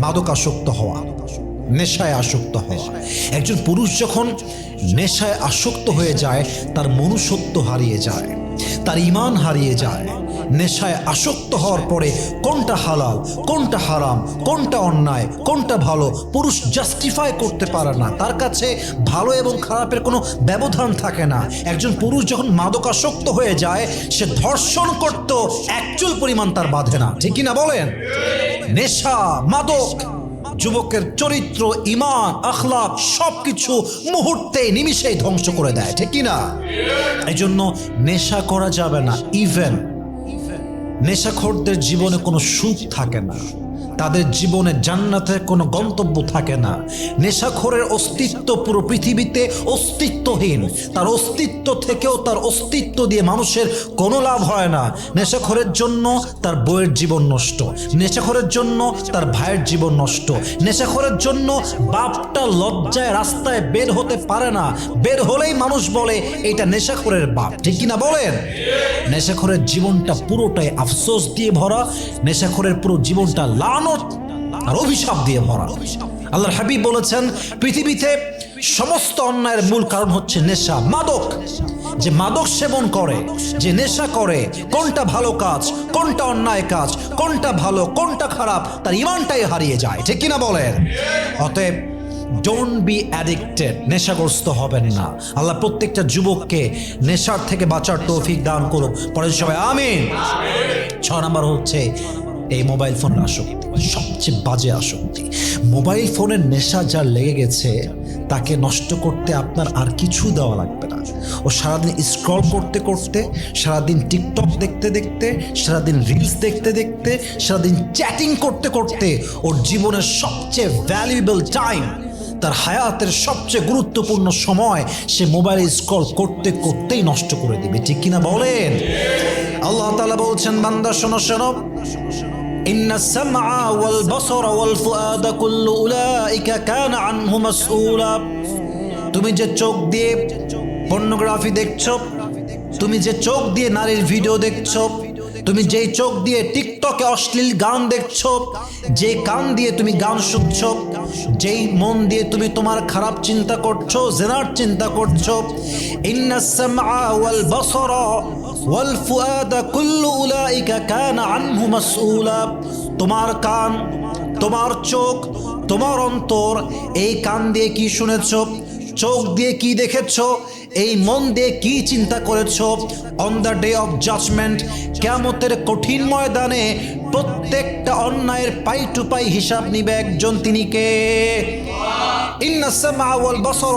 মাদকাসক্ত হওয়া, নেশায় আসক্ত হওয়া। একজন পুরুষ যখন নেশায় আসক্ত হয়ে যায়, তার মনুষ্যত্ব হারিয়ে যায়, তার ঈমান হারিয়ে যায়। নেশায় আসক্ত হওয়ার পরে কোনটা হালাল, কোনটা হারাম, কোনটা অন্যায়, কোনটা ভালো, পুরুষ জাস্টিফাই করতে পারে না। তার কাছে ভালো এবং খারাপের কোনো ব্যবধান থাকে না। একজন পুরুষ যখন মাদকাসক্ত হয়ে যায়, সে ধর্ষণ করত একচুল পরিমাণ তার বাধে না। ঠিক কিনা বলেন? নেশা, মাদক যুবকের চরিত্র, ঈমান, আখলাক সবকিছু মুহূর্তে নিমিষেই ধ্বংস করে দেয়। ঠিক কিনা? এই জন্য নেশা করা যাবে না। ইভেন নেশাখোরদের জীবনে কোনো সুখ থাকে না, তাদের জীবনে জান্নাতের কোনো গন্তব্য থাকে না। নেশাখোরের অস্তিত্ব পুরো পৃথিবীতে অস্তিত্বহীন। তার অস্তিত্ব থেকেও তার অস্তিত্ব দিয়ে মানুষের কোনো লাভ হয় না। নেশাখোরের জন্য তার বউয়ের জীবন নষ্ট, নেশাখোরের জন্য তার ভাইয়ের জীবন নষ্ট, নেশাখোরের জন্য বাপটা লজ্জায় রাস্তায় বের হতে পারে না। বের হলেই মানুষ বলে এটা নেশাখোরের বাপ। ঠিক কিনা বলেন? নেশাখোরের জীবনটা পুরোটাই আফসোস দিয়ে ভরা, নেশাখোরের পুরো জীবনটা লানত আর অভিশাপ দিয়ে ভরা। আল্লাহর হাবিব বলেছেন, পৃথিবীতে সমস্ত অন্যায়ের মূল কারণ হচ্ছে নেশা, মাদক। যে মাদক সেবন করে, যে নেশা করে, কোনটা ভালো কাজ, কোনটা অন্যায় কাজ, কোনটা ভালো, কোনটা খারাপ, তার ঈমানটাই হারিয়ে যায়। ঠিক কিনা বলেন? অতএব ডোন্ট বি অ্যাডিক্টেড, নেশাগ্রস্ত হবেন না। আল্লাহ প্রত্যেকটা যুবককে নেশার থেকে বাঁচার তৌফিক দান করুক। পরে সবাই আমিন। 6 নম্বর হচ্ছে এই মোবাইল ফোনের আসক্তি, সবচেয়ে বাজে আসক্তি। মোবাইল ফোনের নেশা যার লেগে গেছে, তাকে নষ্ট করতে আপনার আর কিছু দেওয়া লাগবে না। ও সারাদিন স্ক্রল করতে করতে, সারাদিন টিকটক দেখতে দেখতে, সারাদিন রিলস দেখতে দেখতে, সারাদিন চ্যাটিং করতে করতে ওর জীবনের সবচেয়ে ভ্যালুয়েবল টাইম, তার হায়াতের সবচেয়ে গুরুত্বপূর্ণ সময় সে মোবাইলে স্ক্রল করতে করতেই নষ্ট করে দিবে। ঠিক কিনা বলেন? আল্লাহ তাআলা বলছেন, বান্দা শোনো শোনো, ইন্নাস সামআ ওয়াল বাসারা ওয়াল ফুআদা কুল্লু উলাইকা কানা আনহু মাসউলা। তুমি যে চোখ দিয়ে পর্নোগ্রাফি দেখছো, তুমি যে চোখ দিয়ে নারীর ভিডিও দেখছো, তুমি যেই চোখ দিয়ে টিকটকে অশ্লীল গান দেখছো, যে কান দিয়ে তুমি গান শুনছো, যেই মন দিয়ে তুমি তোমার খারাপ চিন্তা করছো, জিনার চিন্তা করছো, ইন্নাস সামআ ওয়াল বাসারা ওয়াল ফুআদা কুল্লু উলাইকা কানা আনহু মাসউলা। তোমার কান, তোমার চোখ, তোমার অন্তর, এই কান দিয়ে কি শুনেছো, চোখ দিয়ে কি দেখেছো, এই মন দিয়ে কি চিন্তা করেছো, on the day of judgement, কিয়ামতের কঠিন ময়দানে প্রত্যেকটা অন্যায়ের পাই টু পাই হিসাব নিবে একজন, তিনি কে? ইন্নাস সামআ ওয়াল বাসার